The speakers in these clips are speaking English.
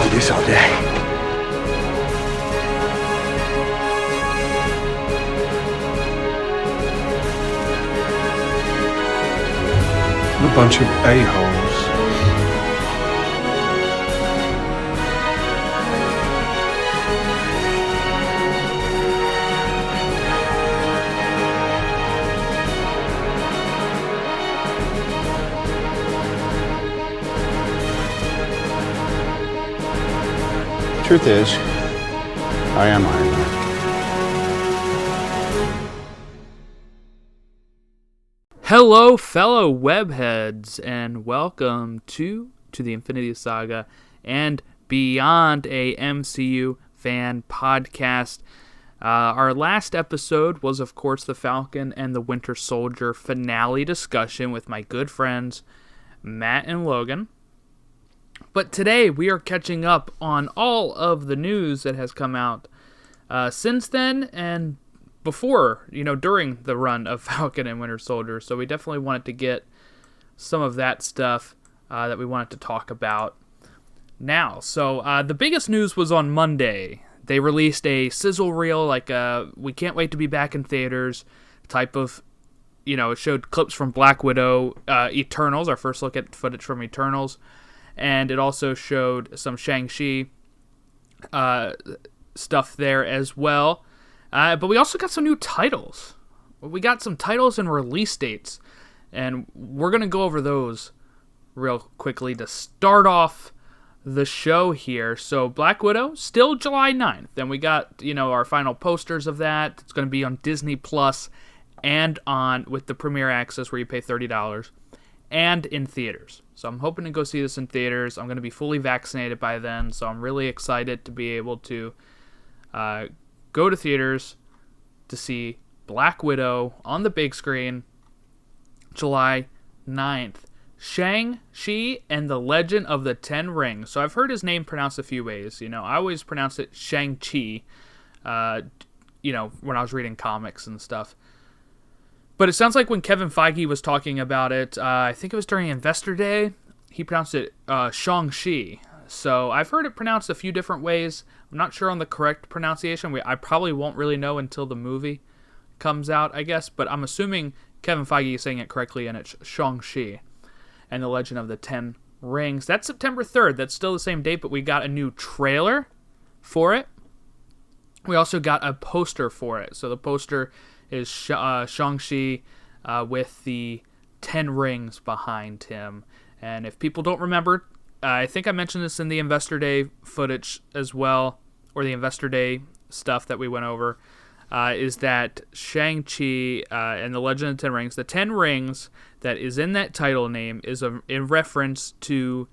do this all day. A bunch of a-holes. Truth is, I am Iron Man. Hello, fellow webheads, and welcome to the Infinity Saga and Beyond, a MCU fan podcast. Our last episode was, of course, the Falcon and the Winter Soldier finale discussion with my good friends Matt and Logan. But today we are catching up on all of the news that has come out since then and before, during the run of Falcon and Winter Soldier. So we definitely wanted to get some of that stuff that we wanted to talk about now. So the biggest news was on Monday. They released a sizzle reel, like we can't wait to be back in theaters type of, it showed clips from Black Widow, Eternals, our first look at footage from Eternals. And it also showed some Shang-Chi stuff there as well. But we also got some new titles. We got some titles and release dates. And we're going to go over those real quickly to start off the show here. So Black Widow, still July 9th. Then we got, our final posters of that. It's going to be on Disney Plus and with the Premiere Access where you pay $30. And in theaters. So I'm hoping to go see this in theaters. I'm going to be fully vaccinated by then, so I'm really excited to be able to go to theaters to see Black Widow on the big screen, July 9th. Shang-Chi and the Legend of the Ten Rings. So I've heard his name pronounced a few ways. I always pronounce it Shang-Chi, when I was reading comics and stuff. But it sounds like when Kevin Feige was talking about it, I think it was during Investor Day, he pronounced it Shang-Chi. So I've heard it pronounced a few different ways. I'm not sure on the correct pronunciation. I probably won't really know until the movie comes out, I guess. But I'm assuming Kevin Feige is saying it correctly, and it's Shang-Chi and the Legend of the Ten Rings. That's September 3rd. That's still the same date, but we got a new trailer for it. We also got a poster for it. So the poster is Shang-Chi with the 10 rings behind him. And if people don't remember, I think I mentioned this in the Investor Day footage as well, or the Investor Day stuff that we went over, is that Shang-Chi and the Legend of the 10 Rings, the 10 rings that is in that title name is in reference to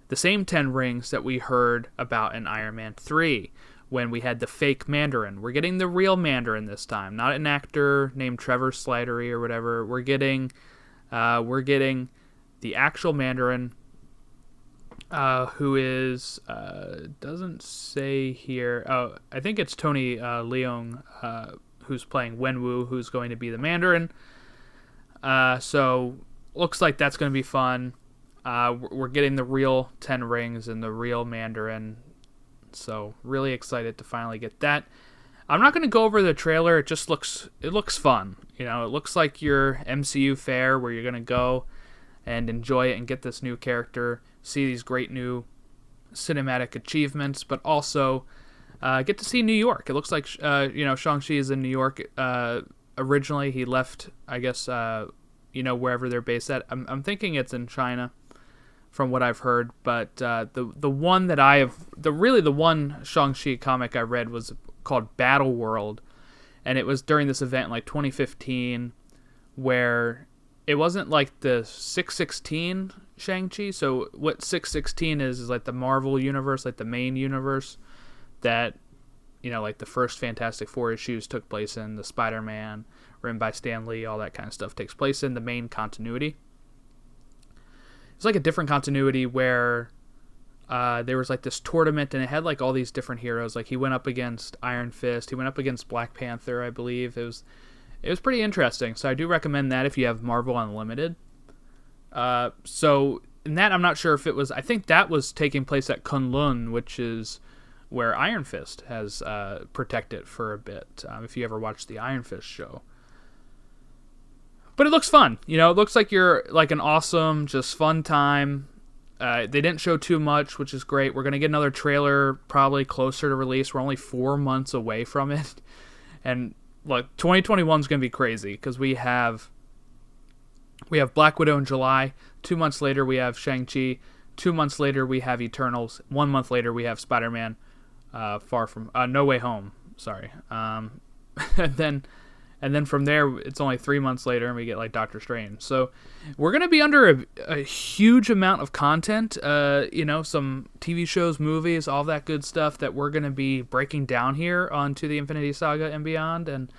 the same 10 rings that we heard about in Iron Man 3. When we had the fake Mandarin. We're getting the real Mandarin this time, not an actor named Trevor Slattery or whatever. We're getting the actual Mandarin, who is doesn't say here. Oh, I think it's Tony Leung, who's playing Wenwu, who's going to be the Mandarin. So looks like that's going to be fun. We're getting the real 10 rings and the real Mandarin. So really excited to finally get that. I'm not going to go over the trailer. It just looks fun. It looks like your MCU fare where you're going to go and enjoy it and get this new character, see these great new cinematic achievements, but also get to see New York. It looks like Shang-Chi is in New York originally. He left, I guess, wherever they're based at. I'm thinking it's in China, from what I've heard, but the one Shang-Chi comic I read was called Battle World, and it was during this event in like 2015, where it wasn't like the 616 Shang-Chi. So what 616 is like the Marvel universe, like the main universe that, like the first Fantastic Four issues took place in, the Spider-Man, written by Stan Lee, all that kind of stuff takes place in the main continuity. It's like a different continuity where there was like this tournament and it had like all these different heroes. Like he went up against Iron Fist, he went up against Black Panther, I believe. It was pretty interesting. So I do recommend that if you have Marvel Unlimited. So And that, I'm not sure if it was... I think that was taking place at Kunlun, which is where Iron Fist has protected for a bit, if you ever watched the Iron Fist show. But it looks fun. You know, it looks like you're like an awesome, just fun time. They didn't show too much, which is great. We're going to get another trailer probably closer to release. We're only 4 months away from it. And look, 2021 is going to be crazy because we have Black Widow in July. 2 months later, we have Shang-Chi. 2 months later, we have Eternals. 1 month later, we have Spider-Man No Way Home. Sorry. And then from there, it's only 3 months later, and we get like Doctor Strange. So we're going to be under a huge amount of content, some TV shows, movies, all that good stuff that we're going to be breaking down here onto the Infinity Saga and beyond. And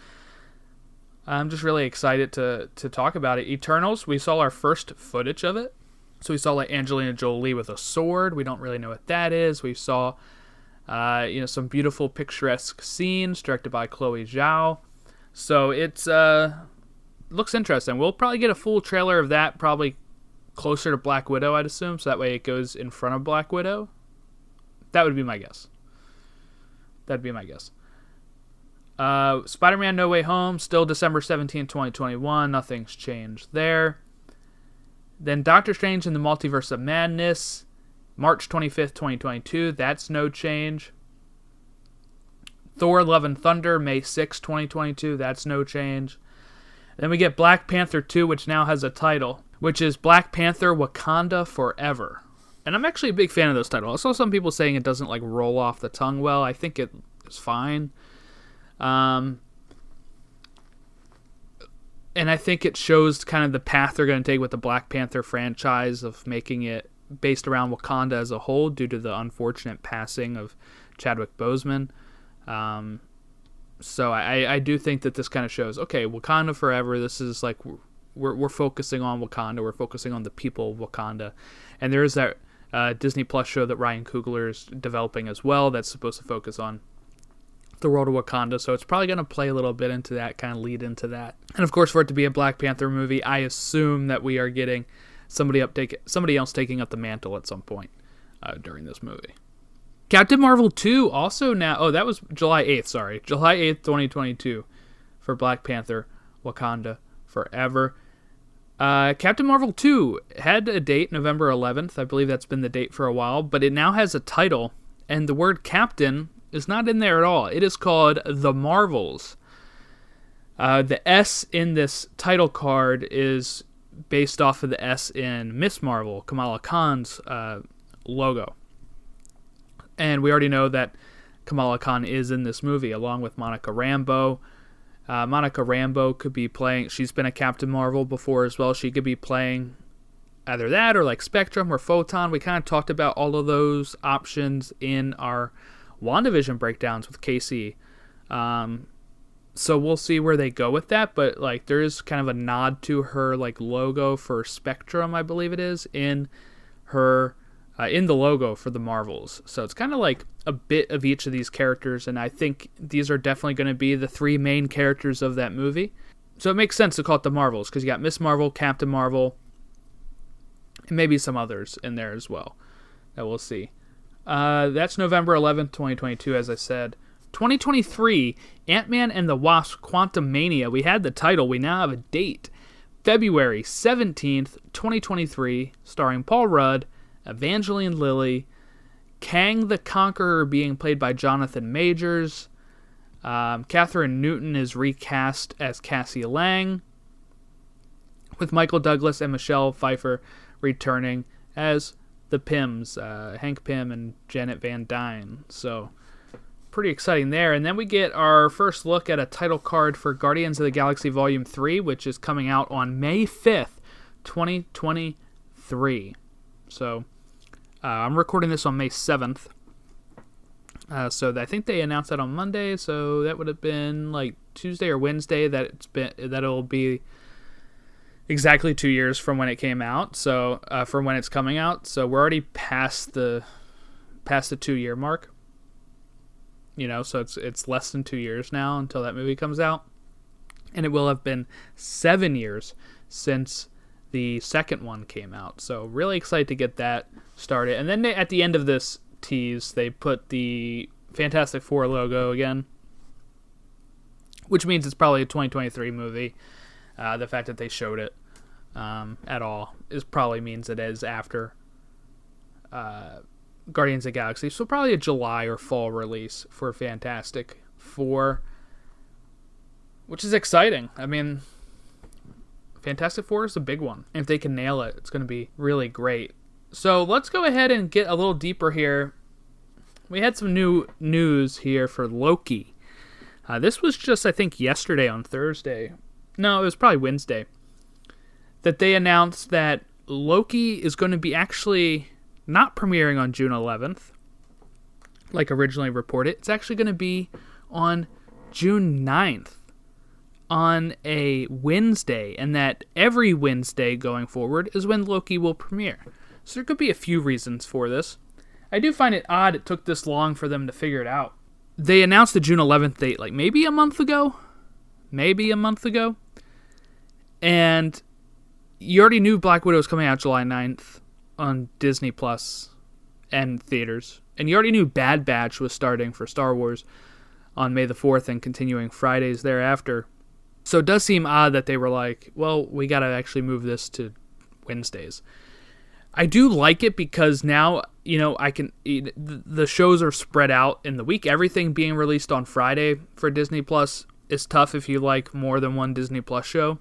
I'm just really excited to talk about it. Eternals, we saw our first footage of it. So we saw like Angelina Jolie with a sword. We don't really know what that is. We saw, some beautiful picturesque scenes directed by Chloe Zhao. So it's looks interesting. We'll probably get a full trailer of that probably closer to Black Widow, I'd assume. So that way it goes in front of Black Widow. That would be my guess. Spider-Man No Way Home, still December 17, 2021. Nothing's changed there. Then Doctor Strange in the Multiverse of Madness, March 25th, 2022. That's no change. Thor Love and Thunder, May 6, 2022. That's no change. Then we get Black Panther 2, which now has a title, which is Black Panther Wakanda Forever. And I'm actually a big fan of this title. I saw some people saying it doesn't like roll off the tongue well. I think it is fine. And I think it shows kind of the path they're going to take with the Black Panther franchise of making it based around Wakanda as a whole due to the unfortunate passing of Chadwick Boseman. So I do think that this kind of shows, okay, Wakanda Forever, this is like, we're focusing on Wakanda, we're focusing on the people of Wakanda, and there is that Disney Plus show that Ryan Coogler is developing as well that's supposed to focus on the world of Wakanda, so it's probably going to play a little bit into that, kind of lead into that. And of course, for it to be a Black Panther movie, I assume that we are getting somebody else taking up the mantle at some point during this movie. Captain Marvel 2 also now... that was July 8th, sorry. July 8th, 2022 for Black Panther, Wakanda Forever. Captain Marvel 2 had a date, November 11th. I believe that's been the date for a while, but it now has a title, and the word Captain is not in there at all. It is called The Marvels. The S in this title card is based off of the S in Miss Marvel, Kamala Khan's logo. And we already know that Kamala Khan is in this movie, along with Monica Rambeau. Monica Rambeau could be playing... She's been a Captain Marvel before as well. She could be playing either that or like Spectrum or Photon. We kind of talked about all of those options in our WandaVision breakdowns with Casey. So we'll see where they go with that. But like there is kind of a nod to her like logo for Spectrum, I believe it is, in her... in the logo for the Marvels. So it's kind of like a bit of each of these characters, and I think these are definitely going to be the three main characters of that movie. So it makes sense to call it the Marvels, because you got Miss Marvel, Captain Marvel, and maybe some others in there as well that we'll see. That's November 11th, 2022, as I said. 2023, Ant-Man and the Wasp Quantumania. We had the title. We now have a date. February 17th, 2023, starring Paul Rudd, Evangeline Lilly, Kang the Conqueror being played by Jonathan Majors. Catherine Newton is recast as Cassie Lang, with Michael Douglas and Michelle Pfeiffer returning as the Pyms, Hank Pym and Janet Van Dyne. So, pretty exciting there. And then we get our first look at a title card for Guardians of the Galaxy Volume 3, which is coming out on May 5th, 2023. So, I'm recording this on May 7th. So I think they announced that on Monday, so that would have been like Tuesday or Wednesday that it'll be exactly 2 years from when it came out. So from when it's coming out, so we're already past the 2 year mark. You know, so it's less than 2 years now until that movie comes out, and it will have been 7 years since the second one came out. So really excited to get that started. And then at the end of this tease, they put the Fantastic Four logo again, which means it's probably a 2023 movie. The fact that they showed it at all probably means it is after Guardians of the Galaxy. So probably a July or fall release for Fantastic Four, which is exciting. I mean, Fantastic Four is a big one. If they can nail it, it's going to be really great. So let's go ahead and get a little deeper here. We had some new news here for Loki. This was just, I think, yesterday on Thursday. No, it was probably Wednesday. That they announced that Loki is going to be actually not premiering on June 11th, like originally reported. It's actually going to be on June 9th, on a Wednesday, and that every Wednesday going forward is when Loki will premiere. So there could be a few reasons for this. I do find it odd it took this long for them to figure it out. They announced the June 11th date like maybe a month ago. And you already knew Black Widow was coming out July 9th on Disney Plus and theaters. And you already knew Bad Batch was starting for Star Wars on May the 4th and continuing Fridays thereafter. So it does seem odd that they were like, well, we got to actually move this to Wednesdays. I do like it because now, the shows are spread out in the week. Everything being released on Friday for Disney Plus is tough if you like more than one Disney Plus show.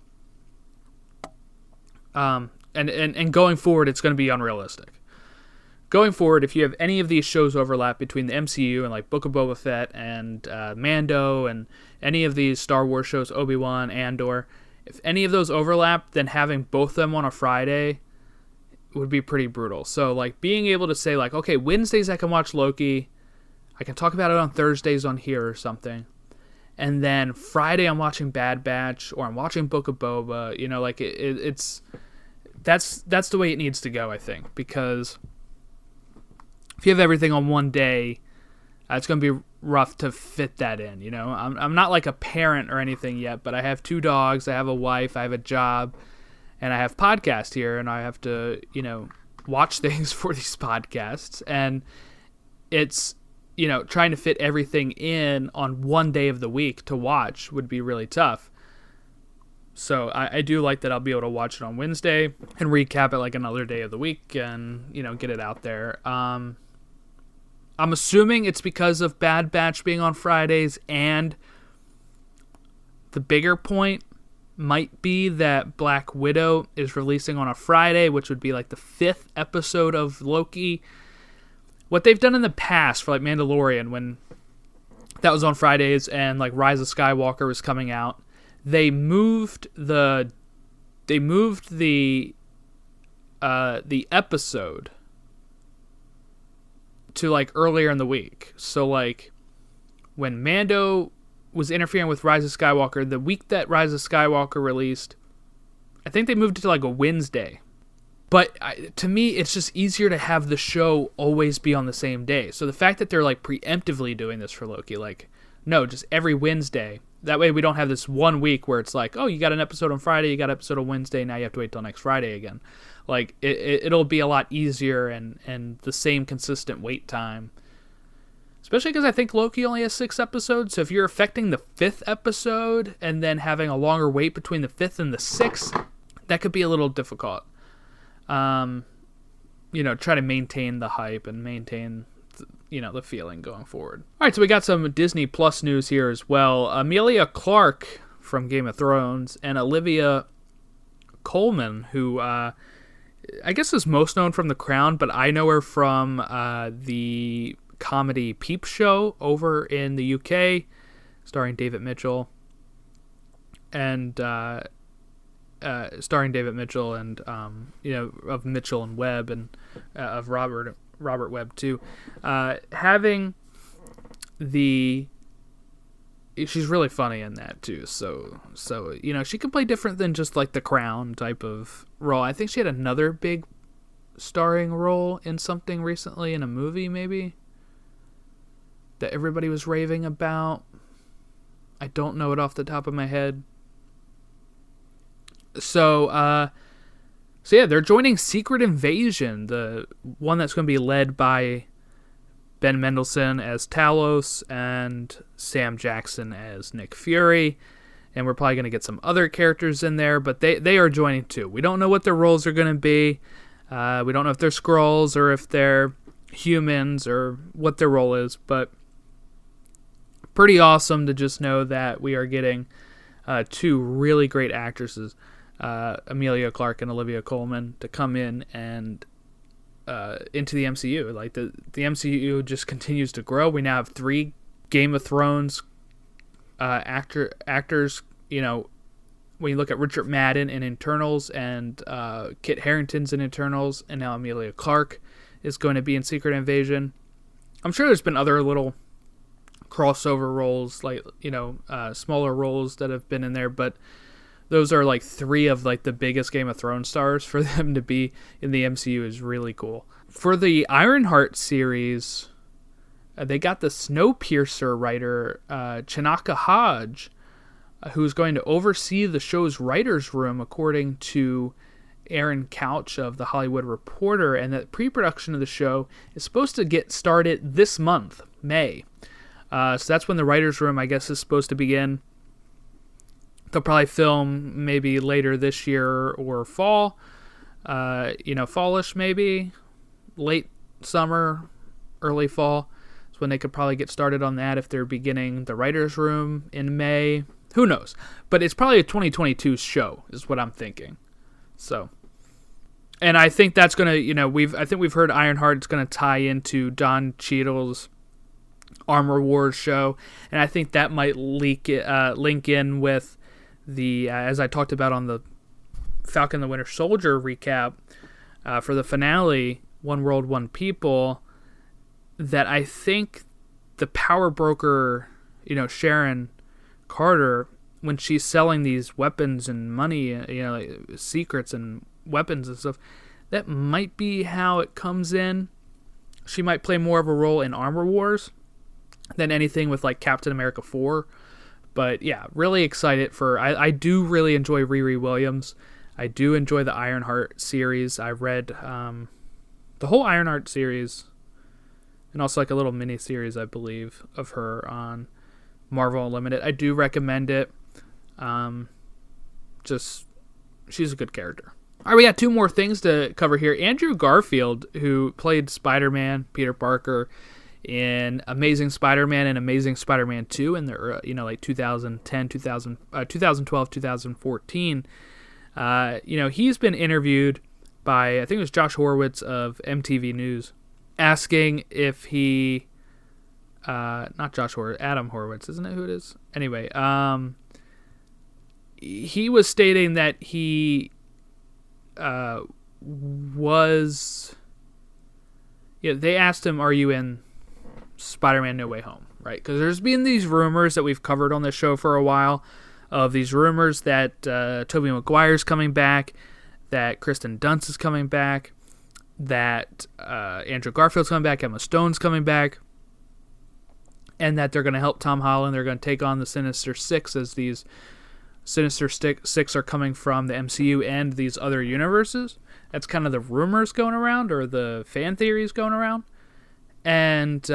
And going forward, it's going to be unrealistic. Going forward, if you have any of these shows overlap between the MCU and like Book of Boba Fett and Mando and any of these Star Wars shows, Obi-Wan, Andor, if any of those overlap, then having both of them on a Friday would be pretty brutal. So like being able to say like, okay, Wednesdays I can watch Loki, I can talk about it on Thursdays on here or something, and then Friday I'm watching Bad Batch or I'm watching Book of Boba. That's the way it needs to go, I think, because if you have everything on one day, it's going to be rough to fit that in. I'm not like a parent or anything yet, but I have 2 dogs, I have a wife, I have a job, and I have podcasts here, and I have to, watch things for these podcasts. And it's, trying to fit everything in on one day of the week to watch would be really tough. So I do like that I'll be able to watch it on Wednesday and recap it like another day of the week and, get it out there. I'm assuming it's because of Bad Batch being on Fridays, and the bigger point might be that Black Widow is releasing on a Friday, which would be like the 5th episode of Loki. What they've done in the past for like Mandalorian, when that was on Fridays and like Rise of Skywalker was coming out, they moved the episode to like earlier in the week. So like when Mando was interfering with Rise of Skywalker, the week that Rise of Skywalker released, I think they moved it to like a Wednesday. But to me, it's just easier to have the show always be on the same day. So the fact that they're like preemptively doing this for Loki, like, no, just every Wednesday. That way we don't have this one week where it's like, oh, you got an episode on Friday, you got an episode on Wednesday, now you have to wait till next Friday again. Like, it'll be a lot easier and the same consistent wait time. Especially because I think Loki only has 6 episodes, so if you're affecting the 5th episode and then having a longer wait between the 5th and the 6th, that could be a little difficult. Try to maintain the hype and maintain, the feeling going forward. All right, so we got some Disney Plus news here as well. Emilia Clarke from Game of Thrones and Olivia Colman, who I guess is most known from The Crown, but I know her from the comedy Peep Show over in the UK, starring David Mitchell and of Mitchell and Webb, and of Robert Webb too. She's really funny in that too. So she can play different than just like the Crown type of role. I think she had another big starring role in something recently, in a movie maybe, that everybody was raving about. I don't know it off the top of my head. So So yeah, they're joining Secret Invasion, the one that's going to be led by Ben Mendelsohn as Talos and Sam Jackson as Nick Fury. And we're probably going to get some other characters in there, but they are joining too. We don't know what their roles are going to be. We don't know if they're Skrulls or if they're humans or what their role is, but pretty awesome to just know that we are getting two really great actresses, Emilia Clarke and Olivia Colman, to come in and into the MCU. Like the MCU just continues to grow. We now have 3 Game of Thrones actors. You know, when you look at Richard Madden in Eternals and Kit Harington's in Eternals, and now Emilia Clarke is going to be in Secret Invasion. I'm sure there's been other little crossover roles, like, you know, smaller roles that have been in there, but those are like 3 of like the biggest Game of Thrones stars. For them to be in the MCU is really cool. For the Ironheart series, they got the Snowpiercer writer Chinaka Hodge, who's going to oversee the show's writer's room, according to Aaron Couch of The Hollywood Reporter, and that pre-production of the show is supposed to get started this month, May. So that's when the writer's room, I guess, is supposed to begin. They'll probably film maybe later this year or fall, fallish maybe, late summer, early fall. That's when they could probably get started on that if they're beginning the writer's room in May. Who knows? But it's probably a 2022 show, is what I'm thinking. So, and I think that's gonna, I think we've heard Ironheart is gonna tie into Don Cheadle's Armor Wars show, and I think that might link in with the as I talked about on the Falcon the Winter Soldier recap for the finale, One World, One People. That I think the power broker, Sharon Carter, when she's selling these weapons and money, like secrets and weapons and stuff, that might be how it comes in. She might play more of a role in Armor Wars than anything with like Captain America 4. But yeah, really excited for. I do really enjoy Riri Williams. I do enjoy the Ironheart series. I read the whole Ironheart series, and also like a little mini series, I believe, of her on Marvel Unlimited. I do recommend it. She's a good character. All right, we got 2 more things to cover here. Andrew Garfield, who played Spider-Man, Peter Parker, in Amazing Spider-Man and Amazing Spider-Man 2 in the like 2010, 2012, 2014. He's been interviewed by, I think it was Josh Horowitz of MTV News, asking if he not Josh Horowitz, Adam Horowitz, isn't it who it is? Anyway, he was stating that he they asked him, are you in Spider-Man No Way Home, right? Because there's been these rumors that we've covered on this show for a while, of these rumors that Tobey Maguire's coming back, that Kristen Dunst is coming back, that Andrew Garfield's coming back, Emma Stone's coming back, and that they're going to help Tom Holland. They're going to take on the Sinister Six, as these Sinister Six are coming from the MCU and these other universes. That's kind of the rumors going around, or the fan theories going around. And,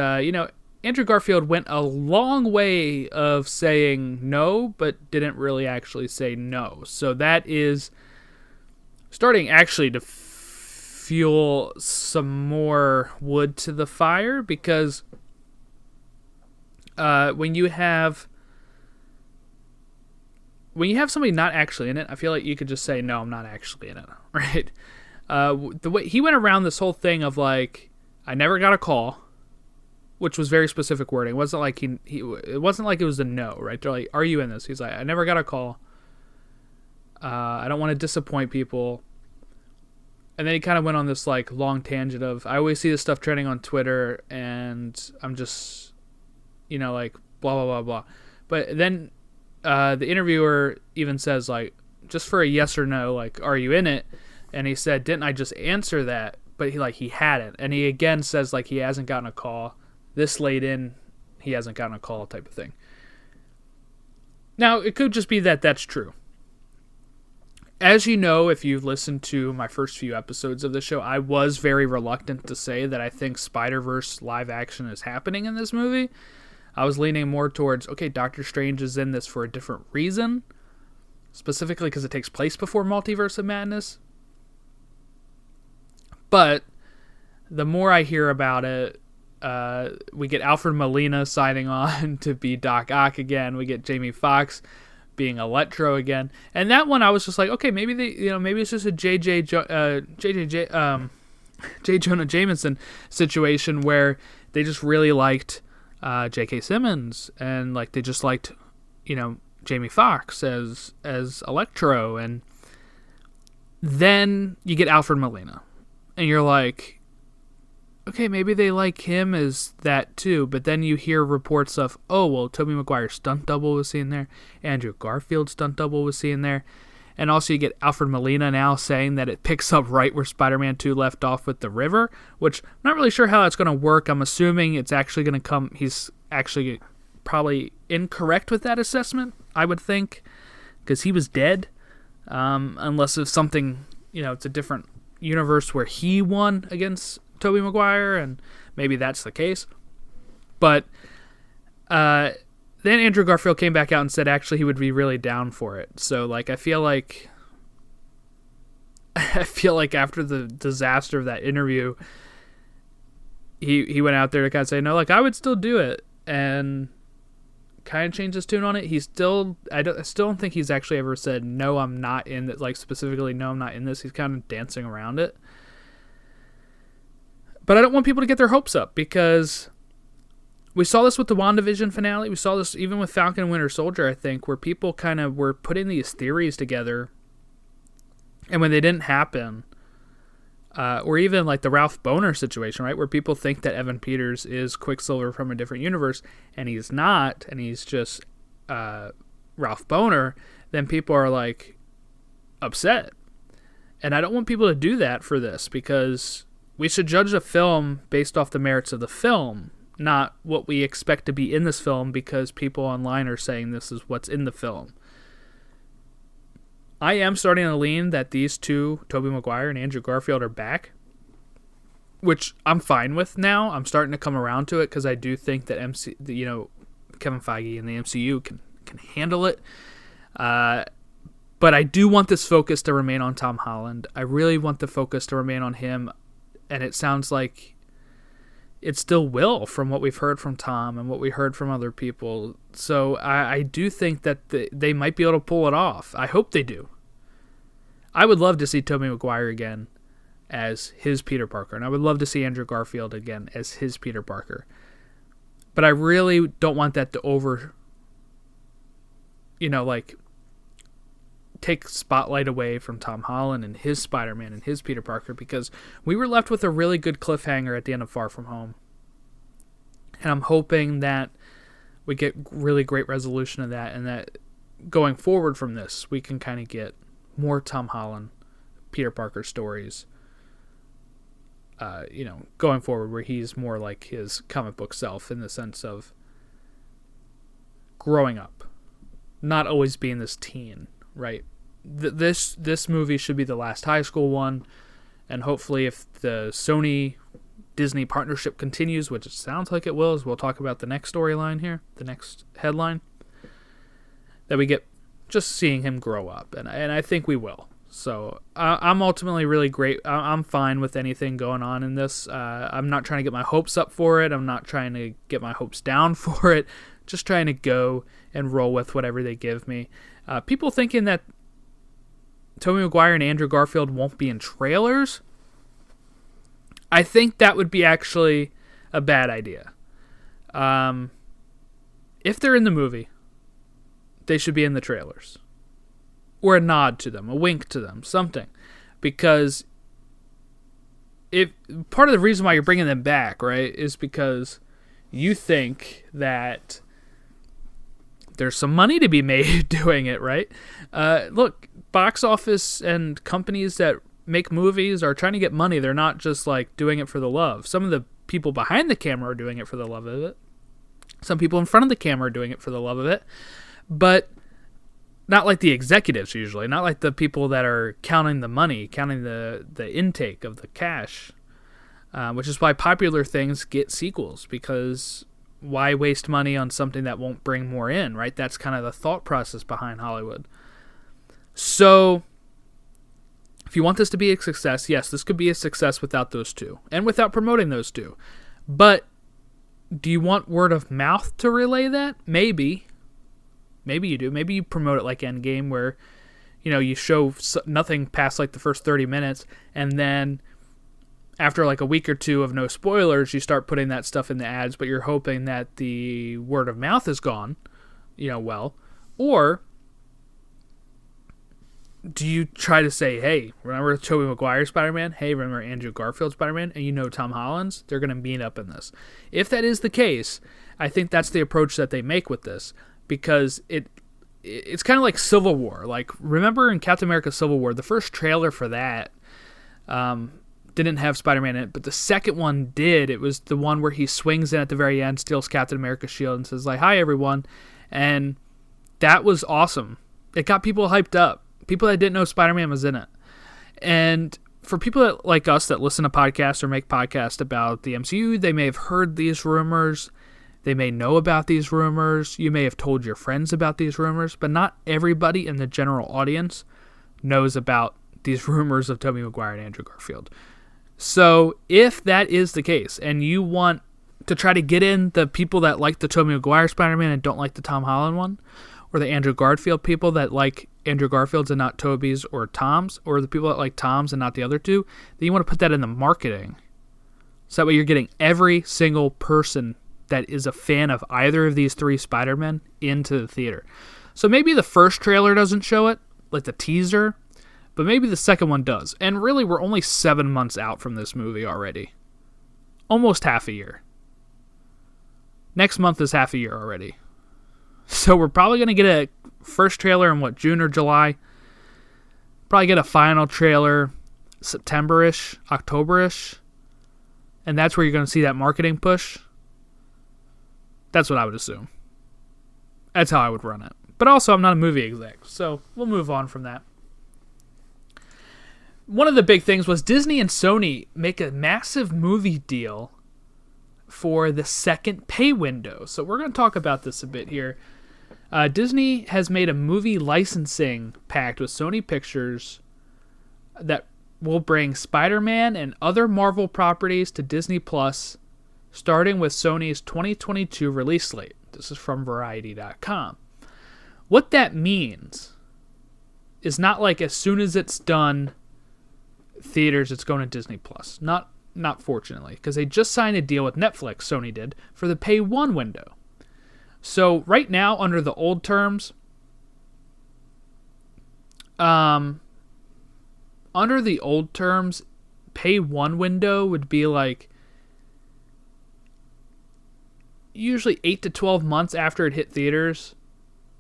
Andrew Garfield went a long way of saying no, but didn't really actually say no. So that is starting actually to fuel some more wood to the fire, because when you have somebody not actually in it, I feel like you could just say, no, I'm not actually in it, right? The way he went around this whole thing of like, I never got a call, which was very specific wording. It wasn't like it wasn't like it was a no, right? They're like, are you in this? He's like, I never got a call. I don't want to disappoint people. And then he kind of went on this like long tangent of, I always see this stuff trending on Twitter, and I'm just, like blah blah blah blah. But then the interviewer even says, like, just for a yes or no, like, are you in it? And he said, didn't I just answer that? But he hadn't. And he again says, like, he hasn't gotten a call. This late in, he hasn't gotten a call, type of thing. Now, it could just be that that's true. as you know, if you've listened to my first few episodes of the show, I was very reluctant to say that I think Spider-Verse live action is happening in this movie. I was leaning more towards, okay, Doctor Strange is in this for a different reason, specifically because it takes place before Multiverse of Madness. But the more I hear about it, we get Alfred Molina signing on to be Doc Ock again. We get Jamie Foxx being Electro again, and that one I was just like, okay, maybe maybe it's just a J. Jonah Jameson situation where they just really liked J.K. Simmons, and like they just liked, Jamie Foxx as Electro, and then you get Alfred Molina, and you're like, okay, maybe they like him as that too, but then you hear reports of, oh, well, Tobey Maguire's stunt double was seen there, Andrew Garfield's stunt double was seen there, and also you get Alfred Molina now saying that it picks up right where Spider-Man 2 left off with the river, which I'm not really sure how that's going to work. I'm assuming it's actually going to come, he's actually probably incorrect with that assessment, I would think, because he was dead, unless it's something, it's a different universe where he won against Tobey Maguire, and maybe that's the case. But then Andrew Garfield came back out and said actually he would be really down for it. So like I feel like after the disaster of that interview, he went out there to kind of say, no, like I would still do it, and kind of changed his tune on it. I still don't think he's actually ever said no, I'm not in it, like specifically no, I'm not in this. He's kind of dancing around it. But I don't want people to get their hopes up, because we saw this with the WandaVision finale. We saw this even with Falcon and Winter Soldier, I think, where people kind of were putting these theories together, and when they didn't happen, or even like the Ralph Bohner situation, right, where people think that Evan Peters is Quicksilver from a different universe, and he's not, and he's just Ralph Bohner, then people are like upset. And I don't want people to do that for this, because we should judge a film based off the merits of the film, not what we expect to be in this film because people online are saying this is what's in the film. I am starting to lean that these two, Tobey Maguire and Andrew Garfield, are back, which I'm fine with now. I'm starting to come around to it because I do think that Kevin Feige and the MCU can handle it. But I do want this focus to remain on Tom Holland. I really want the focus to remain on him. And it sounds like it still will from what we've heard from Tom and what we heard from other people. So I do think that they might be able to pull it off. I hope they do. I would love to see Tobey Maguire again as his Peter Parker. And I would love to see Andrew Garfield again as his Peter Parker. But I really don't want that to take spotlight away from Tom Holland and his Spider-Man and his Peter Parker, because we were left with a really good cliffhanger at the end of Far From Home. And I'm hoping that we get really great resolution of that, and that going forward from this, we can kind of get more Tom Holland, Peter Parker stories, going forward, where he's more like his comic book self in the sense of growing up, not always being this teen. Right, this movie should be the last high school one, and hopefully if the Sony Disney partnership continues, which it sounds like it will, as we'll talk about the next storyline here, the next headline, that we get just seeing him grow up, and I think we will. So I'm ultimately really great. I'm fine with anything going on in this. I'm not trying to get my hopes up for it. I'm not trying to get my hopes down for it. Just trying to go and roll with whatever they give me. People thinking that Tobey Maguire and Andrew Garfield won't be in trailers, I think that would be actually a bad idea. If they're in the movie, they should be in the trailers. Or a nod to them, a wink to them, something. Because if part of the reason why you're bringing them back, right, is because you think that there's some money to be made doing it, right? Look, box office and companies that make movies are trying to get money. They're not just like doing it for the love. Some of the people behind the camera are doing it for the love of it. Some people in front of the camera are doing it for the love of it. But not like the executives usually, not like the people that are counting the money, counting the intake of the cash, which is why popular things get sequels, because why waste money on something that won't bring more in, right? That's kind of the thought process behind Hollywood. So if you want this to be a success, yes, this could be a success without those two and without promoting those two. But do you want word of mouth to relay that? Maybe. Maybe you do. Maybe you promote it like Endgame, where, you know, you show nothing past like the first 30 minutes, and then after like a week or two of no spoilers, you start putting that stuff in the ads, but you're hoping that the word of mouth is gone, you know, well. Or do you try to say, hey, remember Tobey Maguire Spider-Man? Hey, remember Andrew Garfield Spider-Man? And you know Tom Holland's? They're going to meet up in this. If that is the case, I think that's the approach that they make with this. Because it's kind of like Civil War. Like, remember in Captain America Civil War, the first trailer for that didn't have Spider-Man in it, but the second one did. It was the one where he swings in at the very end, steals Captain America's shield, and says, like, hi, everyone. And that was awesome. It got people hyped up. People that didn't know Spider-Man was in it. And for people that, like us, that listen to podcasts or make podcasts about the MCU, they may have heard these rumors. They may know about these rumors. You may have told your friends about these rumors, but not everybody in the general audience knows about these rumors of Tobey Maguire and Andrew Garfield. So if that is the case, and you want to try to get in the people that like the Tobey Maguire Spider-Man and don't like the Tom Holland one, or the Andrew Garfield people that like Andrew Garfield's and not Tobey's or Tom's, or the people that like Tom's and not the other two, then you want to put that in the marketing. So that way you're getting every single person that is a fan of either of these three Spider-Men into the theater. So maybe the first trailer doesn't show it, like the teaser, but maybe the second one does. And really, we're only 7 months out from this movie already. Almost half a year. Next month is half a year already. So we're probably going to get a first trailer in, June or July? Probably get a final trailer September-ish, October-ish. And that's where you're going to see that marketing push. That's what I would assume. That's how I would run it. But also, I'm not a movie exec, so we'll move on from that. One of the big things was Disney and Sony make a massive movie deal for the second pay window. So we're going to talk about this a bit here. Disney has made a movie licensing pact with Sony Pictures that will bring Spider-Man and other Marvel properties to Disney Plus, starting with Sony's 2022 release slate. This is from Variety.com. What that means is not like as soon as it's done theaters, it's going to Disney Plus. Not fortunately, because they just signed a deal with Netflix, Sony did, for the Pay 1 window. So right now, under the old terms, Pay 1 window would be like usually 8 to 12 months after it hit theaters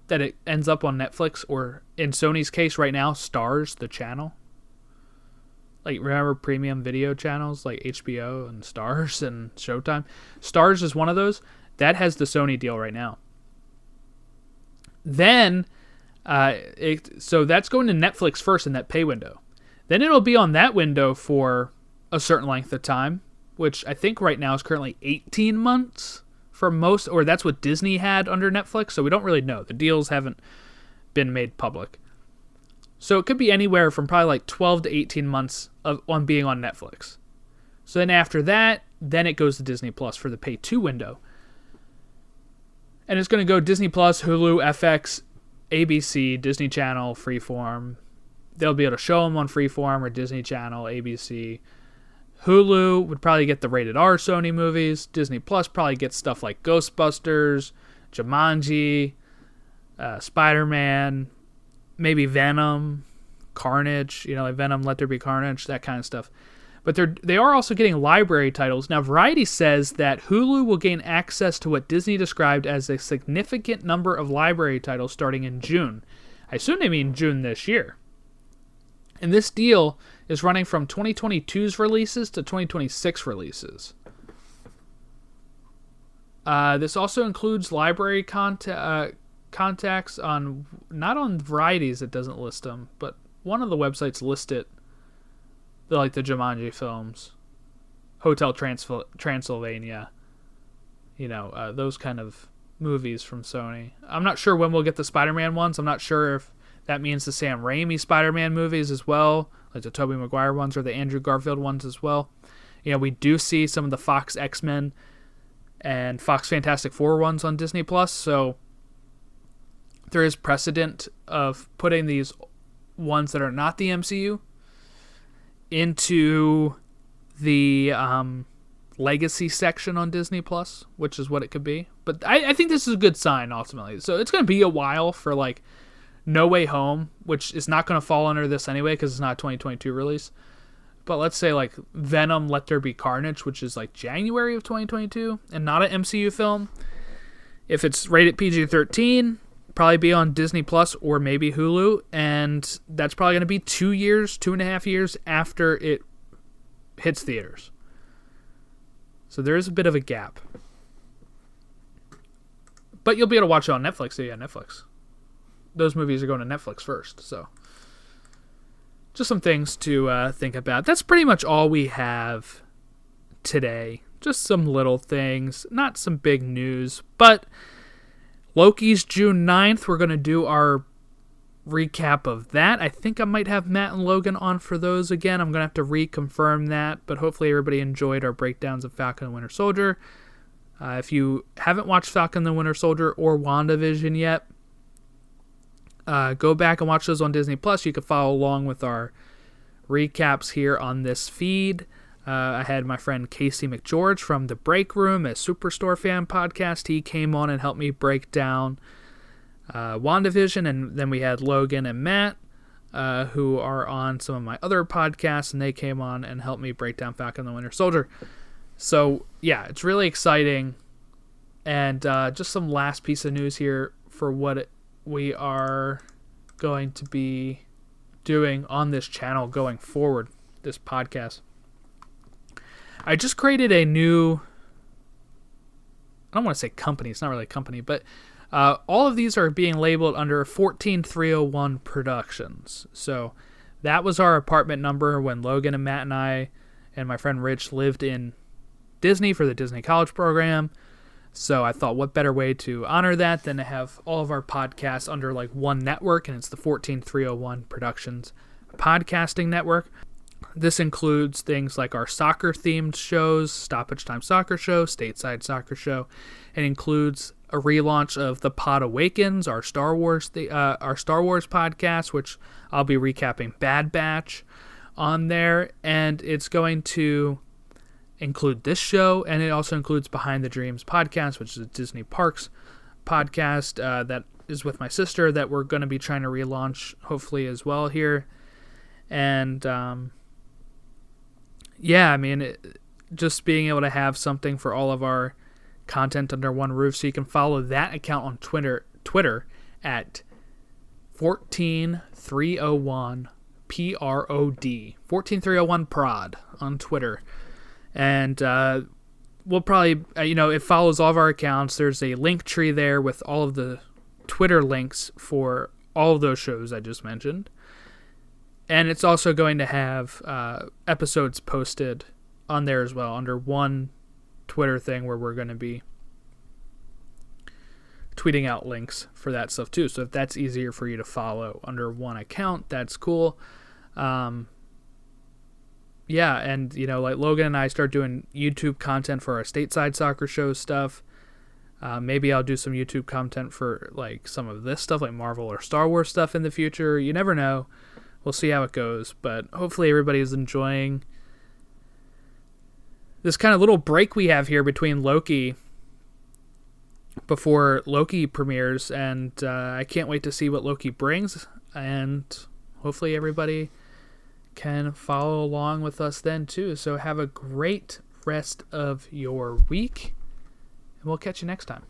that it ends up on Netflix, or in Sony's case right now, Starz, the channel. Like, remember premium video channels like HBO and Starz and Showtime? Starz is one of those. That has the Sony deal right now. Then, so that's going to Netflix first in that pay window. Then it'll be on that window for a certain length of time, which I think right now is currently 18 months for most, or that's what Disney had under Netflix, so we don't really know. The deals haven't been made public. So it could be anywhere from probably like 12 to 18 months on being on Netflix. So then after that, then it goes to Disney Plus for the Pay 2 window. And it's going to go Disney Plus, Hulu, FX, ABC, Disney Channel, Freeform. They'll be able to show them on Freeform or Disney Channel, ABC. Hulu would probably get the rated R Sony movies. Disney Plus probably gets stuff like Ghostbusters, Jumanji, Spider-Man, maybe Venom, Carnage, like Venom, Let There Be Carnage, that kind of stuff. But they are also getting library titles. Now, Variety says that Hulu will gain access to what Disney described as a significant number of library titles starting in June. I assume they mean June this year. And this deal is running from 2022's releases to 2026 releases. This also includes library content contacts on, not on Varieties, it doesn't list them, but one of the websites list it, the Jumanji films, Hotel Transylvania, those kind of movies from Sony. I'm not sure when we'll get the Spider-Man ones. I'm not sure if that means the Sam Raimi Spider-Man movies as well, like the Tobey Maguire ones or the Andrew Garfield ones as well. We do see some of the Fox X-Men and Fox Fantastic Four ones on Disney Plus, so there is precedent of putting these ones that are not the MCU into the legacy section on Disney Plus, which is what it could be. But I think this is a good sign ultimately. So it's going to be a while for No Way Home, which is not going to fall under this anyway because it's not a 2022 release. But let's say Venom Let There Be Carnage, which is January of 2022 and not an MCU film. If it's rated PG-13, probably be on Disney Plus or maybe Hulu, and that's probably going to be 2.5 years after it hits theaters. So there is a bit of a gap. But you'll be able to watch it on Netflix. So yeah, Netflix. Those movies are going to Netflix first, so just some things to think about. That's pretty much all we have today. Just some little things, not some big news. But Loki's June 9th, we're going to do our recap of that. I think I might have Matt and Logan on for those again. I'm going to have to reconfirm that. But hopefully everybody enjoyed our breakdowns of Falcon and Winter Soldier. If you haven't watched Falcon and the Winter Soldier or WandaVision yet, go back and watch those on Disney Plus. You can follow along with our recaps here on this feed. I had my friend Casey McGeorge from The Break Room, a Superstore fan podcast. He came on and helped me break down WandaVision, and then we had Logan and Matt, who are on some of my other podcasts, and they came on and helped me break down Falcon and the Winter Soldier. So yeah, it's really exciting. And just some last piece of news here for what we are going to be doing on this channel going forward, this podcast. I just created a new, I don't want to say company, it's not really a company, but all of these are being labeled under 14301 Productions. So that was our apartment number when Logan and Matt and I and my friend Rich lived in Disney for the Disney College program. So I thought, what better way to honor that than to have all of our podcasts under one network, and it's the 14301 Productions podcasting network. This includes things like our soccer-themed shows, Stoppage Time Soccer Show, Stateside Soccer Show. It includes a relaunch of The Pod Awakens, our Star Wars podcast, which I'll be recapping Bad Batch on there, and it's going to include this show, and it also includes Behind the Dreams podcast, which is a Disney Parks podcast that is with my sister that we're going to be trying to relaunch hopefully as well here. And just being able to have something for all of our content under one roof, so you can follow that account on Twitter at 14301 PROD, 14301 Prod on Twitter. And we'll probably, it follows all of our accounts. There's a link tree there with all of the Twitter links for all of those shows I just mentioned. And it's also going to have episodes posted on there as well under one Twitter thing where we're going to be tweeting out links for that stuff too. So if that's easier for you to follow under one account, that's cool. Yeah, and, Logan and I start doing YouTube content for our Stateside Soccer Show stuff. Maybe I'll do some YouTube content for, some of this stuff, like Marvel or Star Wars stuff in the future. You never know. We'll see how it goes. But hopefully everybody is enjoying this kind of little break we have here between Loki before Loki premieres. And I can't wait to see what Loki brings. And hopefully everybody can follow along with us then too. So have a great rest of your week, and we'll catch you next time.